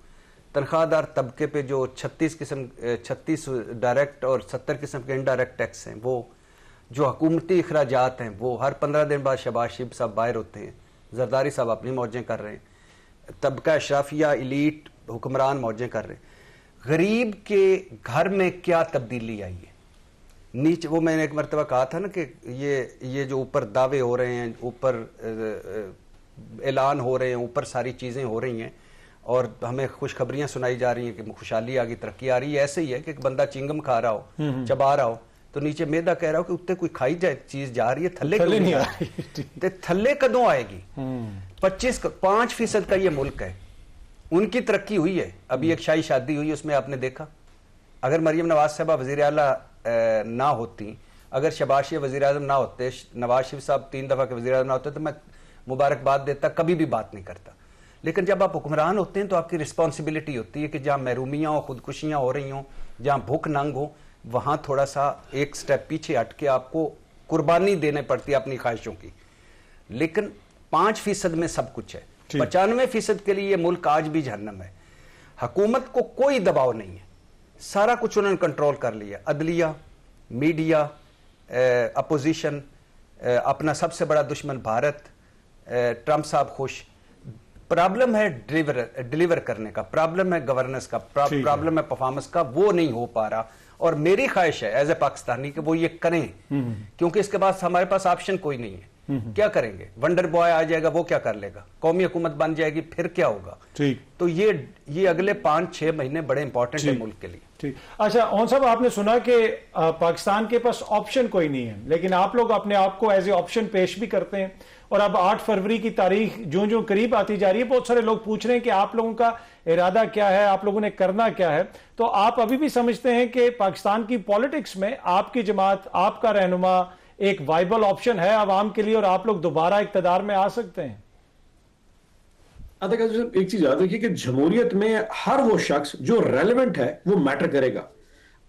तनख्वाहदार तबके पे जो 36 डायरेक्ट और 70 किस्म के इनडायरेक्ट टैक्स हैं, वो जो हुकूमती अखराजात हैं, वो हर 15 दिन बाद शहबाज शरीफ साहब बाहर होते हैं, जरदारी साहब अपनी मौजें कर रहे हैं, तबका अशराफिया इलीट हुक्मरान मौजें कर रहे हैं। गरीब के घर में क्या तब्दीली आई है? नीचे वो मैंने एक मरतबा कहा था ना कि ये जो ऊपर दावे हो रहे हैं, ऊपर ऐलान हो रहे हैं, ऊपर सारी चीज़ें हो रही हैं और हमें खुशखबरियां सुनाई जा रही हैं कि खुशहाली आ गई, तरक्की आ रही है। ऐसे ही है कि एक बंदा चिंगम खा रहा हो, चबा रहा हो, तो नीचे मैदा कह रहा हो कि उत्ते कोई खाई जाए चीज जा रही है, थल्ले नहीं आ रही। थल्ले कदों आएगी? 5% का ये मुल्क है, उनकी तरक्की हुई है। अभी एक शाही शादी हुई, उसमें आपने देखा, अगर मरियम नवाज साहबा वजीर आला ना होती, अगर शहबाज शरीफ वजीर आजम ना होते, नवाज शरीफ साहब 3 दफा के वजीर आजम ना होते, तो मैं मुबारकबाद देता, कभी भी बात नहीं करता। लेकिन जब आप हुक्मरान होते हैं तो आपकी रिस्पॉन्सिबिलिटी होती है कि जहां महरूमियां हो, खुदकुशियां हो रही हों, जहां भूख नंग हो, वहां थोड़ा सा एक स्टेप पीछे हट के आपको कुर्बानी देने पड़ती है अपनी ख्वाहिशों की। लेकिन 5% में सब कुछ है, 95% के लिए ये मुल्क आज भी जहन्नम है। हुकूमत को कोई दबाव नहीं है, सारा कुछ उन्होंने कंट्रोल कर लिया। अदलिया, मीडिया, अपोजिशन, अपना सबसे बड़ा दुश्मन भारत, ट्रंप साहब खुश। प्रॉब्लम है डिलीवर करने का, प्रॉब्लम है गवर्नेंस का, प्रॉब्लम है परफॉर्मेंस का, वो नहीं हो पा रहा। और मेरी ख्वाहिश है एज ए पाकिस्तानी कि वो ये करें, क्योंकि इसके बाद हमारे पास ऑप्शन कोई नहीं है। क्या करेंगे? वंडर बॉय आ जाएगा, वो क्या कर लेगा? कौमी हुकूमत बन जाएगी, फिर क्या होगा? तो ये अगले 5-6 महीने बड़े इंपॉर्टेंट है मुल्क के लिए। ठीक। अच्छा ओन साहब, आपने सुना कि पाकिस्तान के पास ऑप्शन कोई नहीं है, लेकिन आप लोग अपने आप को एज ए ऑप्शन पेश भी करते हैं। और अब 8 फरवरी की तारीख जो जो करीब आती जा रही है, बहुत सारे लोग पूछ रहे हैं कि आप लोगों का इरादा क्या है, आप लोगों ने करना क्या है। तो आप अभी भी समझते हैं कि पाकिस्तान की पॉलिटिक्स में आपकी जमात, आपका रहनुमा एक वाइबल ऑप्शन है आवाम के लिए और आप लोग दोबारा इक्तदार में आ सकते हैं? एक चीज याद रखिए कि जमहूरियत में हर वो शख्स जो रेलेवेंट है वो मैटर करेगा।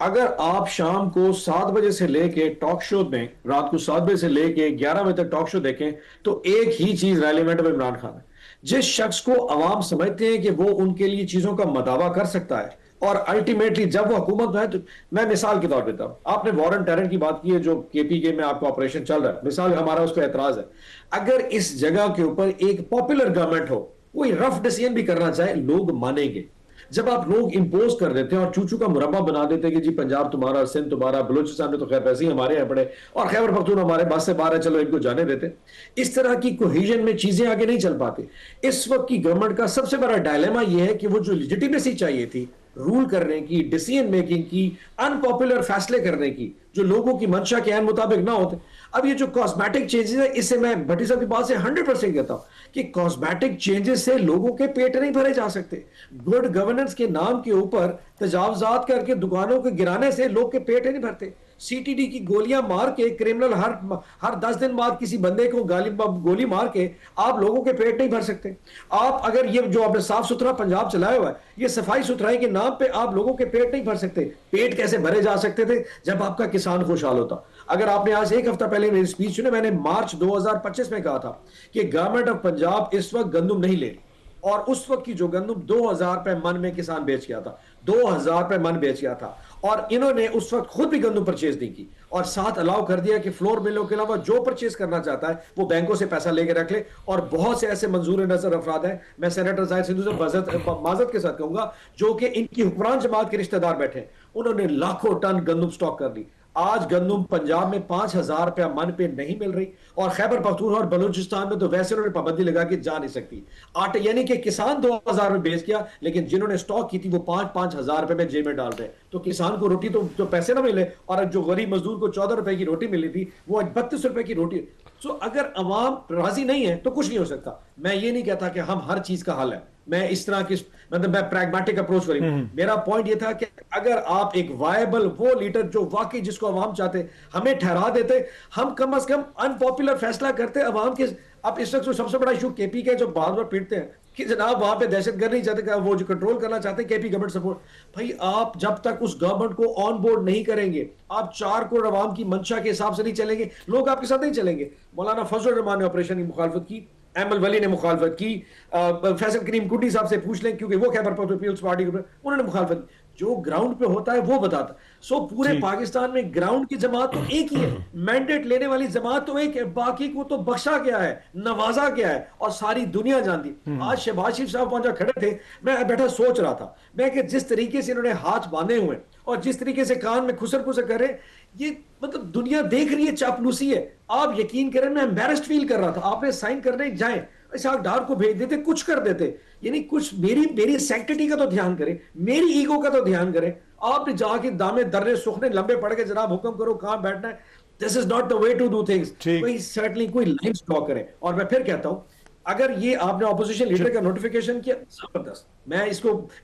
अगर आप शाम को 7 बजे से लेके टॉक शो में, रात को 7 बजे से लेके 11 बजे तक टॉक शो देखें, तो एक ही चीज रेलेवेंट है, इमरान खान है। जिस शख्स को अवाम समझते हैं कि वो उनके लिए चीजों का मदावा कर सकता है और अल्टीमेटली जब वो हुकूमत है, तो मैं मिसाल के तौर पर देता हूं, आपने वॉरेन टेरर की बात की है जो केपीके में आपका ऑपरेशन चल रहा है, मिसाल हमारा उस पर एतराज है। अगर इस जगह के ऊपर एक पॉपुलर गवर्नमेंट हो, कोई रफ डिसीजन भी करना चाहे, लोग मानेंगे। जब आप लोग इंपोज कर देते हैं और चूचू का मुरब्बा बना देते हैं कि जी पंजाब तुम्हारा, सिंध तुम्हारा, बलूचिस्तान में तो खैर वैसे ही हमारे यहाँ पड़े और खैबर पख्तून हमारे बस से बाहर है, चलो इनको जाने देते। इस तरह की कोहेजन में चीजें आगे नहीं चल पाती। इस वक्त की गवर्नमेंट का सबसे बड़ा डायलेमा यह है कि वो जो लेजिटिमेसी चाहिए थी रूल करने की, डिसीजन मेकिंग की, अनपॉपुलर फैसले करने की, जो लोगों की मंशा के ऐन मुताबिक ना होते। अब ये जो कॉस्मेटिक चेंजेस है, इससे मैं भट्टी साहब की बात से 100% कहता हूं कि कॉस्मेटिक चेंजेस से लोगों के पेट नहीं भरे जा सकते। गुड गवर्नेंस के नाम के ऊपर तजावजात करके दुकानों को गिराने से लोग के पेट नहीं भरते। सीटीडी की गोलियां मार के क्रिमिनल हर 10 दिन बाद किसी बंदे को गोली मार के आप लोगों के पेट नहीं भर सकते। आप अगर ये जो आपने साफ सुथरा पंजाब चलाया हुआ है, ये सफाई सुथराई के नाम पे आप लोगों के पेट नहीं भर सकते। पेट कैसे भरे जा सकते थे? जब आपका किसान खुशहाल होता। अगर आपने आज एक हफ्ता पहले मेरी स्पीच सुनी, मैंने मार्च 2025 में कहा था कि गवर्नमेंट ऑफ पंजाब इस वक्त गंदम नहीं ले रही, और उस वक्त की जो गंदम 2000 रुपए मन में किसान बेच गया था, 2000 रुपए मन बेच गया था, और इन्होंने उस वक्त खुद भी गंदम परचेज नहीं की, और साथ अलाउ कर दिया कि फ्लोर मिलों के अलावा जो परचेज करना चाहता है वो बैंकों से पैसा लेके रख ले। और बहुत से ऐसे मंजूर नजर अफराद हैं, मैं सेनेटर जाहिद सिंधु से माजरत के साथ कहूंगा, जो कि इनकी हुक्मरान जमात के रिश्तेदार बैठे, उन्होंने लाखों टन गंदम स्टॉक कर ली। आज गंदम पंजाब में 5000 रुपया मन पे नहीं मिल रही, और खैबर पख्तूनख्वा और बलूचिस्तान में तो वैसे उन्होंने पाबंदी लगा के जा नहीं सकती। आटे यानी कि किसान 2000 में बेच गया, लेकिन जिन्होंने स्टॉक की थी वो 5-5 हजार रुपए में जेब में डाल रहे। तो किसान को रोटी तो पैसे ना मिले, और जो गरीब मजदूर को 14 रुपए की रोटी मिली थी वो 32 रुपए की रोटी। तो अगर अवाम राजी नहीं है तो कुछ नहीं हो सकता। मैं ये नहीं कहता कि हम हर चीज का हल है, मैं इस तरह की मतलब मैं प्रैग्मेटिक अप्रोच करी। मेरा पॉइंट ये था कि अगर आप एक वायबल वो लीडर जो वाकई जिसको अवाम चाहते हमें ठहरा देते, हम कम से कम अनपॉपुलर फैसला करते अवाम के। अब इस वक्त सबसे बड़ा इशू केपी का जो बार बार पीटते हैं कि जनाब वहां पे दहशतगर्द नहीं चाहते, वो जो कंट्रोल करना चाहते हैं केपी गवर्नमेंट सपोर्ट। भाई आप जब तक उस गवर्नमेंट को ऑन बोर्ड नहीं करेंगे, आप 4 करोड़ अवाम की मंशा के हिसाब से नहीं चलेंगे, लोग आपके साथ नहीं चलेंगे। मौलाना फजल रहमान ने ऑपरेशन की मुखालफत की, एमएल वली ने मुखालफत की, फैसल करीम कुड्डी साहब से पूछ लें क्योंकि वो खैबर पख्तूनख्वा पार्टी के उन्होंने मुखालफत की। जो ग्राउंड पे होता है वो बताता। सो पूरे पाकिस्तान में ग्राउंड की जमात तो एक ही है, मैंडेट लेने वाली जमात तो एक है, बाकी को तो बख्शा गया है, नवाजा गया है, और सारी दुनिया जानती। आज शहबाज शरीफ साहब वहां खड़े थे, मैं बैठा सोच रहा था मैं कि जिस तरीके से इन्होंने हाथ बांधे हुए और जिस तरीके से कान में खुसर खुसर कर रहे, ये मतलब दुनिया देख रही है, चापलूसी है। आप यकीन करें मैं एम्बैरेस्ड फील कर रहा था। आपने साइन करने जाए इसाक डार को भेज देते, कुछ कर देते, यानी कुछ मेरी सैंक्टिटी का तो ध्यान करें, मेरी ईगो का तो ध्यान करें। आपने जाके दामे दर्रे सुखने लंबे पड़ के जनाब हुक्म करो कहां बैठना है, this is not the way to do things. कोई सर्टनली कोई लाइन ड्रॉ करे। और मैं फिर कहता हूं अगर ये आपने ऑपोजिशन लीडर का नोटिफिकेशन किया, जबरदस्त,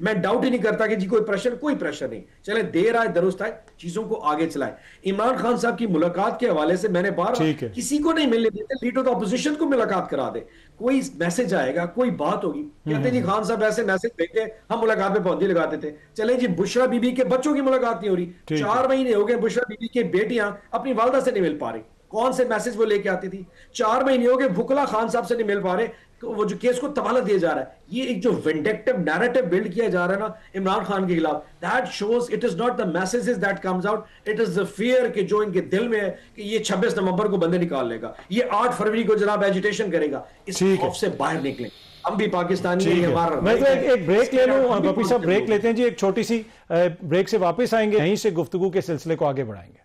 मैं डाउट ही नहीं करता कि जी कोई प्रेशर नहीं, चले देर आए दुरुस्त आए, चीजों को आगे चलाए। इमरान खान साहब की मुलाकात के हवाले से मैंने बार किसी को नहीं मिलने देते, लीडर ऑफ ऑपोजिशन को मुलाकात करा दे, कोई मैसेज आएगा, कोई बात होगी, कहते जी खान साहब ऐसे मैसेज भेजे, हम मुलाकात पे पाबंदी लगाते थे। चले जी बुशरा बीबी के बच्चों की मुलाकात नहीं हो रही, 4 महीने हो गए बुशरा बीबी की बेटियां अपनी वालदा से नहीं मिल पा रही। कौन से मैसेज वो लेके आती थी? 4 महीने हो गए वुकला खान साहब से नहीं मिल पा रहे, तो वो जो केस को तबाला दिया जा रहा है, ये एक जो विंडेक्टिव नैरेटिव बिल्ड किया जा रहा है ना इमरान खान के खिलाफ, that shows it is not the messages that comes out, it is the fear कि जो इनके दिल में है कि ये 26 नवंबर को बंदे निकाल लेगा, ये 8 फरवरी को जनाब एजिटेशन करेगा। इस खौफ से बाहर निकले, हम भी पाकिस्तानी नहीं, हमारा। मैं तो एक ब्रेक ले लूं, बपी साहब ब्रेक लेते हैं जी, एक छोटी सी ब्रेक से वापस आएंगे, यहीं से गुफ्तगू के सिलसिले को आगे बढ़ाएंगे।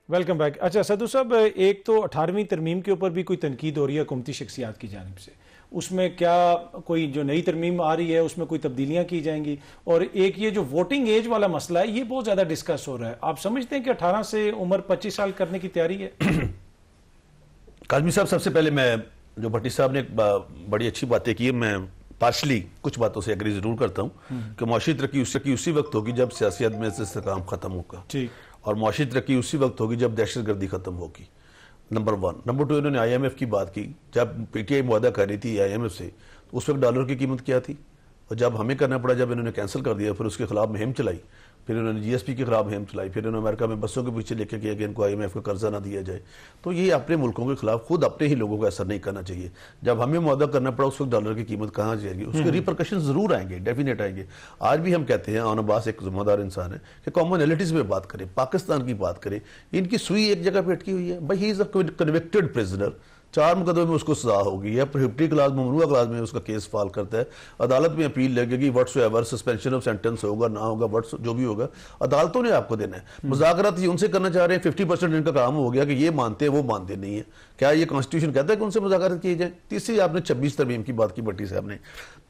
Welcome back. अच्छा सदू साहब, एक तो 18वीं तरमीम के ऊपर भी कोई तनकीद हो रही है हुकूमती शख्सियात की जानिब से, उसमें क्या कोई जो नई तरमीम आ रही है उसमें कोई तब्दीलियां की जाएंगी? और एक ये जो वोटिंग एज वाला मसला है, ये बहुत ज्यादा डिस्कस हो रहा है। आप समझते हैं कि 18 से उम्र 25 साल करने की तैयारी है? काजमी साहब, सबसे पहले मैं जो भट्टी साहब ने बड़ी अच्छी बातें की है, मैं पार्शली कुछ बातों से एग्री जरूर करता हूं कि मुआशी तरक्की उसी वक्त होगी जब सियासत में से इस्तेकाम खत्म होगा, और मुआशी तरक्की उसी वक्त होगी जब दहशतगर्दी खत्म होगी। नंबर 1। नंबर 2, इन्होंने IMF की बात की। जब PTI मुआदा कर रही थी IMF से, तो उस वक्त डॉलर की कीमत क्या थी, और जब हमें करना पड़ा, जब इन्होंने कैंसिल कर दिया, फिर उसके खिलाफ मुहिम चलाई, फिर इन्होंने GSP के खिलाफ मुहिम चलाई, फिर इन्होंने अमेरिका में बसों के पीछे लेके किया कि इनको IMF का कर्जा ना दिया जाए। तो ये अपने मुल्कों के खिलाफ खुद अपने ही लोगों को असर नहीं करना चाहिए। जब हमें मुआदा करना पड़ा, उस वक्त डॉलर की कीमत कहाँ जाएगी, उसके रिपरकशन जरूर आएंगे, डेफिनेट आएंगे। आज भी हम कहते हैं, आन अब्बास एक जिम्मेदार इंसान है, कि कॉमनैलिटीज में बात करें, पाकिस्तान की बात करें। इनकी सुई एक जगह पे अटकी हुई है भाई, he is a convicted prisoner, 4 मुकदमे में उसको सजा होगी, या प्रोहिबिटरी क्लास ममनुआ क्लास में उसका केस फाल करता है, अदालत में अपील लगेगी, व्हाट्सएवर सस्पेंशन ऑफ सेंटेंस होगा ना होगा, जो भी होगा अदालतों ने आपको देना है। मुज़ाकरात ये उनसे करना चाह रहे हैं, 50% इनका काम हो गया कि ये मानते हैं वो मानते नहीं है। क्या ये कॉन्स्टिट्यूशन कहता है कि उनसे मुज़ाकरात किए जाए? तीसरी आपने 26 तरमीम की बात की भट्टी साहब ने।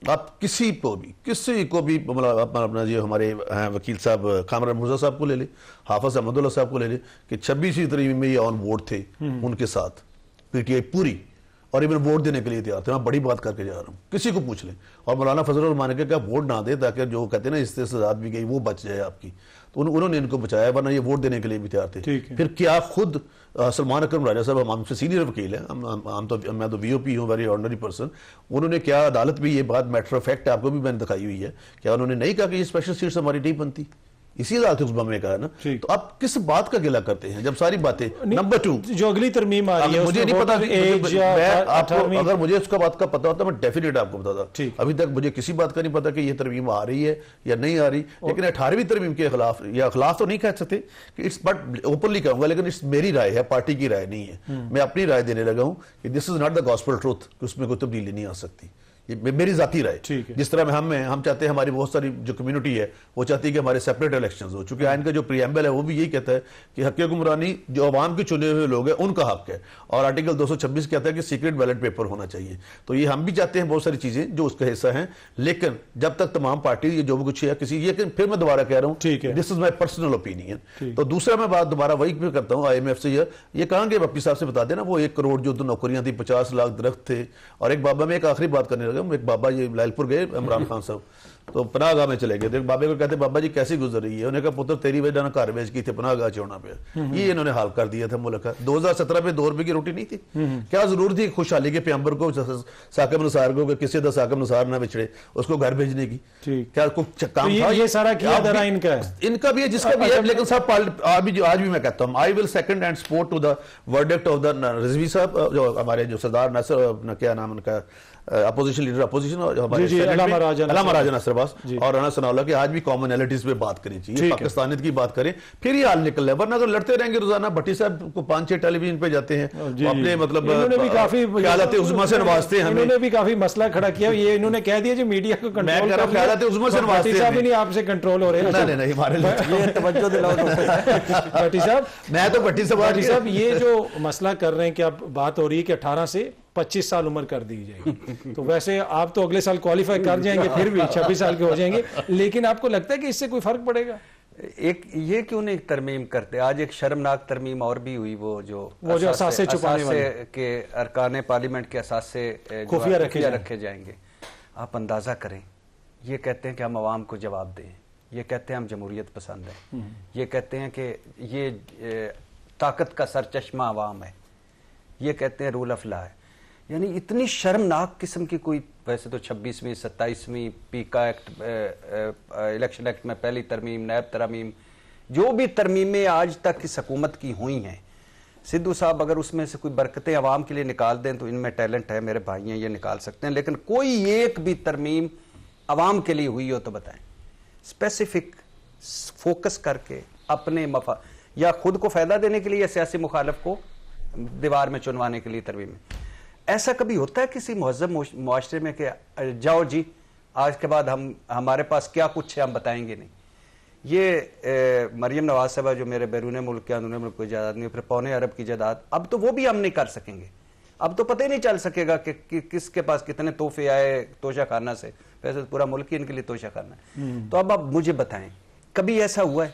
आप किसी को भी अपना जो हमारे वकील साहब कामरान मुर्जा साहब को ले ले, हाफिज अहमदुल्लाह साहब को ले ले, कि 26वीं तरमीम में ये ऑन बोर्ड थे उनके साथ PTI पूरी, और इवन वोट देने के लिए तैयार थे। मैं बड़ी बात करके जा रहा हूँ, किसी को पूछ लें। और मौलाना फजल रहमान के क्या वोट ना दे ताकि जो कहते हैं ना इससे सजाद भी गई वो बच जाए आपकी, तो उन्होंने इनको बचाया, वरना ये वोट देने के लिए भी तैयार थे। फिर क्या खुद सलमान अकरम राजा साहब, हम हमसे सीनियर वकील हैं, मैं तो वीओपी हूँ, वेरी ऑर्डिनरी पर्सन, उन्होंने क्या अदालत भी ये बात मैटर ऑफ फैक्ट आपको भी मैंने दिखाई हुई है, क्या उन्होंने नहीं कहा कि ये स्पेशल सीट्स हमारी नहीं बनती, इसी अदालत उस्मा में कहा ना। तो आप किस बात का गिला करते हैं जब सारी बातें। नंबर 2, जो अगली तरमीम आ रही है मुझे नहीं पता, मैं आपको अगर मुझे उसका बात का पता होता मैं डेफिनेट आपको बताता। अभी तक मुझे किसी बात का नहीं पता कि ये तरमीम आ रही है या नहीं आ रही, लेकिन 18वीं तरमीम के खिलाफ, या खिलाफ तो नहीं कह सकते कि इट्स, बट ओपनली कहूंगा, लेकिन इट्स मेरी राय है, पार्टी की राय नहीं है। मैं अपनी राय देने लगा हूं कि this is not the gospel truth, कि उसमें कोई तब्दीली नहीं आ सकती। ये मेरी जाती राय। जिस तरह हम चाहते हैं, हमारी बहुत सारी जो कम्युनिटी है वो चाहती है कि हमारे सेपरेट इलेक्शंस हो, चूंकि आइन का जो प्रीएम्बल है वो भी यही कहता है कि हक हुक्मरानी जो अवाम के चुने हुए लोग हैं उनका हक है, और आर्टिकल 226 कहता है कि सीक्रेट बैलेट पेपर होना चाहिए। तो ये हम भी चाहते हैं बहुत सारी चीजें जो उसका हिस्सा है, लेकिन जब तक तमाम पार्टी ये जो भी कुछ है किसी ये, फिर मैं दोबारा कह रहा हूँ, this is my personal opinion. तो दूसरा मैं बात दोबारा वही करता हूँ, IMF से ये कहांगे बप्पी साहब से बता देना, वो 1 करोड़ जो नौकरियां थी, 50 लाख दरख्त थे। और एक बाबा, मैं एक आखिरी बात करने लगा, एक बाबा ये लालपुर गए, इमरान खान साहब, तो पनाहगाह में चले गए, बाबे को कहते बाबा जी कैसी गुजर रही है, उन्होंने कहा पुत्र तेरी वजह ना घर बेच की थे पनाहगाह चोना पे, ये इन्होंने हाल कर दिया था मुल्क का। 2017 में 2 रुपए की रोटी नहीं थी, क्या जरूरत थी खुशहाली के पैगंबर को, साकिब निसार को, किसी दा साकिब निसार ना बिछड़े, उसको घर भेजने की, क्या कुछ काम था? ये सारा किया दरा इनका है, इनका भी है, जिसका भी है, लेकिन सब आज भी मैं कहता हूँ, I will second and support to the verdict of the Rizvi साहब, जो हमारे जो सरदार नसर, क्या नाम उनका, opposition leader, opposition Allama Raja Nasarbaz और राना सनाउल्लाह की, आज भी कॉमनैलिटीज पे बात करनी चाहिए, पाकिस्तानियत की बात करें, फिर ये हाल निकल रहा है। वरना अगर लड़ते रहेंगे रोजाना, भट्टी साहब को 5-6 टेलीविजन पे जाते हैं, अपने मतलब ख्यालात उज़्मा से नवाजते हैं, इन्होंने भी काफी मसला खड़ा किया, ये इन्होंने कह दिया जी मीडिया को कंट्रोल कर, ख्यालात उज़्मा से नवाजते हैं, नहीं आपसे कंट्रोल हो रहे हैं, नहीं हमारे लिए तवज्जो दिलाओ भट्टी साहब। मैं तो भट्टी साहब ये जो मसला कर रहे हैं कि अब बात हो रही है कि 18 से 25 साल उम्र कर दी जाएगी, तो वैसे आप तो अगले साल क्वालिफाई कर जाएंगे, फिर भी 26 साल के हो जाएंगे, लेकिन आपको लगता है कि इससे कोई फर्क पड़ेगा? एक ये क्यों नहीं तरमीम करते? आज एक शर्मनाक तरमीम और भी हुई, वो जो असासे छुपाने वाले के अरकान पार्लियामेंट के असासे खुफिया रखे जाएंगे। आप अंदाजा करें, ये कहते हैं कि हम आवाम को जवाब दें, ये कहते हैं हम जमहूरियत पसंद है, ये कहते हैं कि ये ताकत का सरचश्मा आवाम है, ये कहते हैं रूल ऑफ लॉ है। यानी इतनी शर्मनाक किस्म की कोई, वैसे तो 26वीं 27वीं पीका एक्ट, इलेक्शन एक्ट में पहली तरमीम, नैब तरमीम, जो भी तरमीमें आज तक इस हुकूमत की हुई हैं, सिद्धू साहब अगर उसमें से कोई बरकतें आवाम के लिए निकाल दें तो इनमें टैलेंट है, मेरे भाई हैं, ये निकाल सकते हैं, लेकिन कोई एक भी तरमीम आवाम के लिए हुई हो तो बताएं, स्पेसिफिक फोकस करके अपने मफा या खुद को फायदा देने के लिए या सियासी मुखालिफ को दीवार में चुनवाने के लिए तरमीम है। ऐसा कभी होता है किसी मुहज़्ज़ब मुआशरे में कि जाओ जी आज के बाद हमारे पास क्या कुछ है हम बताएंगे नहीं? ये मरियम नवाज साहब जो मेरे बैरून मुल्क के अंदरूनी मुल्क की जायदाद नहीं, फिर पौने अरब की जायदाद, अब तो वो भी हम नहीं कर सकेंगे। अब तो पता ही नहीं चल सकेगा कि किसके पास कितने तोहफे आए तोशा खाना से, वैसे तो पूरा मुल्क ही इनके लिए तोशा खाना है। तो अब आप मुझे बताएं कभी ऐसा हुआ है?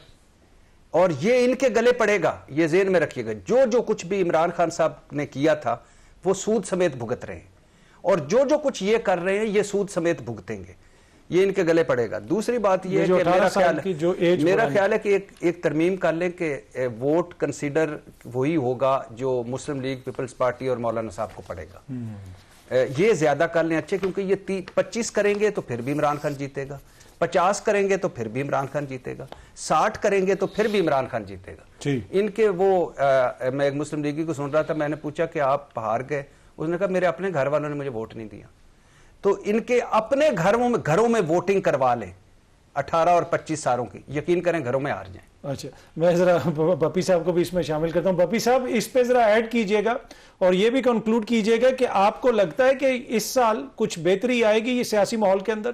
और ये इनके गले पड़ेगा, ये ज़हन में रखिएगा, जो कुछ भी इमरान खान साहब ने किया था वो सूद समेत भुगत रहे हैं, और जो कुछ ये कर रहे हैं ये सूद समेत भुगतेंगे, ये इनके गले पड़ेगा। दूसरी बात ये है कि मेरा ख्याल है कि एक तरमीम कर लें कि वोट कंसीडर वही होगा जो मुस्लिम लीग, पीपल्स पार्टी और मौलाना साहब को पड़ेगा। ये ज्यादा कर लें अच्छे, क्योंकि ये 25 करेंगे तो फिर भी इमरान खान जीतेगा, 50 करेंगे तो फिर भी इमरान खान जीतेगा, 60 करेंगे तो फिर भी इमरान खान जीतेगा। इनके वो मैं एक मुस्लिम लीगी को सुन रहा था, मैंने पूछा कि आप हार गए, उसने कहा मेरे अपने घर वालों ने मुझे वोट नहीं दिया। तो इनके अपने घरों में वोटिंग करवा लें 18 और 25 सालों की, यकीन करें घरों में हार जाएं। अच्छा, मैं जरा बप्पी साहब को भी इसमें शामिल करता हूं। बप्पी साहब इस पे जरा ऐड कीजिएगा और ये भी कंक्लूड कीजिएगा कि आपको लगता है कि इस साल कुछ बेहतरी आएगी ये सियासी माहौल के अंदर?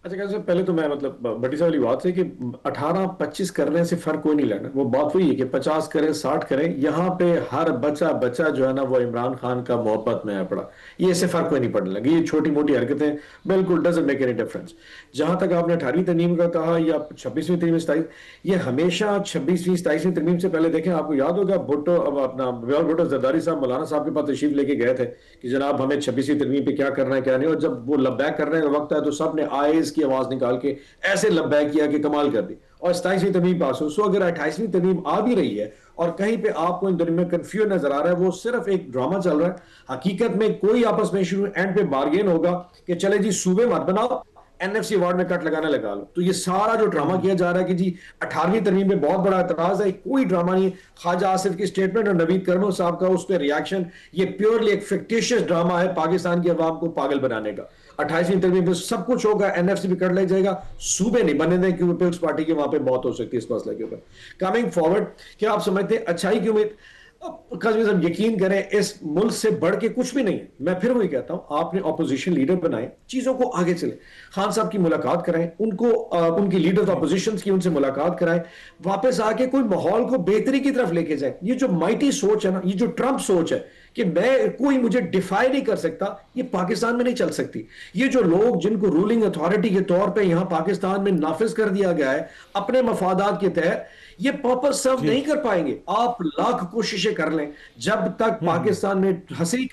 अच्छा, कैसे पहले तो मैं मतलब बड़ी सी वाली बात है कि 18-25 करने से फर्क कोई नहीं लगना। वो बात वही है कि 50 करें 60 करें, यहाँ पे हर बच्चा बच्चा जो है ना वो इमरान खान का मोहब्बत में है पड़ा। ये इससे फर्क कोई नहीं पड़ने लगी। ये छोटी मोटी हरकतें बिल्कुल डजंट मेक एनी डिफरेंस। जहां तक आपने 18वीं तरमीम का कहा या 26वीं तरमीम 27, ये हमेशा 26वीं 27वीं तरमीम से पहले देखें। आपको याद होगा भुट्टो, अब अपना भुट्टो जरदारी साहब मौलाना साहब के पास तशरीफ लेके गए थे कि जनाब हमें 26वीं तरमीम पे क्या करना है क्या नहीं, और जब वो लब्बैक करने का वक्त है तो सब ने आए की आवाज निकाल के ऐसे लब्बैक किया कि कमाल कर दी, और 27वीं तरमीम पास हो। सो अगर 28वीं तरमीम आ भी रही है और कहीं पे आपको इन दिनों में कंफ्यूजन नजर आ रहा है, वो सिर्फ एक ड्रामा चल रहा है। हकीकत में कोई आपस में शुरू एंड पे बार्गेन होगा कि चले जी सूबे मत बनाओ, एनएफसी अवार्ड में कट लगाने लगा लो। तो ये सारा जो ड्रामा किया जा रहा है कि जी 18वीं तरमीम में बहुत बड़ा एतराज है, कोई ड्रामा नहीं। ख्वाजा आसिफ की स्टेटमेंट और नवीद करमल साहब का उस पर रिएक्शन, ये प्योरली एक फिक्टिशियस ड्रामा है पाकिस्तान की अवाम को पागल बनाने का। 28वीं तरमीम में सब कुछ होगा, एनएफसी भी कट ले जाएगा, सूबे नहीं बनने दें क्योंकि पीपल्स पार्टी की वहां पे मौत हो सकती है इस मसले के ऊपर। कमिंग फॉरवर्ड, क्या आप समझते हैं अच्छाई की उम्मीद? काज़मी साहब यकीन करें, इस मुल्क से बढ़ के कुछ भी नहीं है। मैं फिर वही कहता हूं, आपने ऑपोजिशन लीडर बनाए, चीजों को आगे चले। खान साहब की मुलाकात कराएं, उनको उनकी लीडर्स ऑपोजिशन की उनसे मुलाकात कराएं, वापस आके कोई माहौल को बेहतरी की तरफ लेके जाए। ये जो माइटी सोच है ना, ये जो ट्रंप सोच है कि मैं कोई मुझे डिफाई नहीं कर सकता, ये पाकिस्तान में नहीं चल सकती। ये जो लोग जिनको रूलिंग अथॉरिटी के तौर पे यहां पाकिस्तान में नाफिज कर दिया गया है अपने मफादात के तहत, ये पर्पस सर्व नहीं कर पाएंगे। आप लाख कोशिशें कर लें, जब तक पाकिस्तान में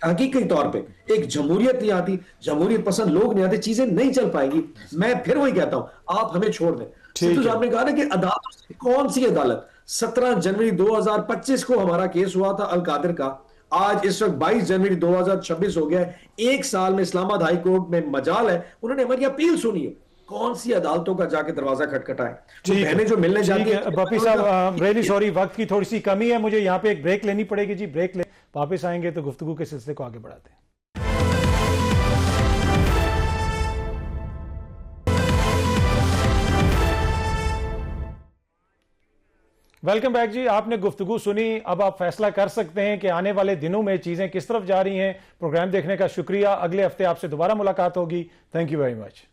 हकीकी तौर पे एक जमहूरियत नहीं आती, जमहूरियत पसंद लोग नहीं आते, चीजें नहीं चल पाएंगी। मैं फिर वही कहता हूं, आप हमें छोड़ दें। सिद्धू साहब ने कहा ना कि अदालत, कौन सी अदालत? 17 जनवरी 2025 को हमारा केस हुआ था अलकादिर का, आज इस वक्त 22 जनवरी 2026 हो गया है। एक साल में इस्लामाबाद हाई कोर्ट में मजाल है उन्होंने हमारी अपील सुनी है। कौन सी अदालतों का जाके दरवाजा खटखटाएं? बहनें जो मिलने जाती है। बपी साहब रियली सॉरी, वक्त की थोड़ी सी कमी है, मुझे यहाँ पे एक ब्रेक लेनी पड़ेगी जी। ब्रेक ले वापस आएंगे तो गुफ्तगू के सिलसिले को आगे बढ़ाते हैं। वेलकम बैक जी। आपने गुफ्तगू सुनी, अब आप फैसला कर सकते हैं कि आने वाले दिनों में चीजें किस तरफ जा रही हैं। प्रोग्राम देखने का शुक्रिया। अगले हफ्ते आपसे दोबारा मुलाकात होगी। Thank you very much.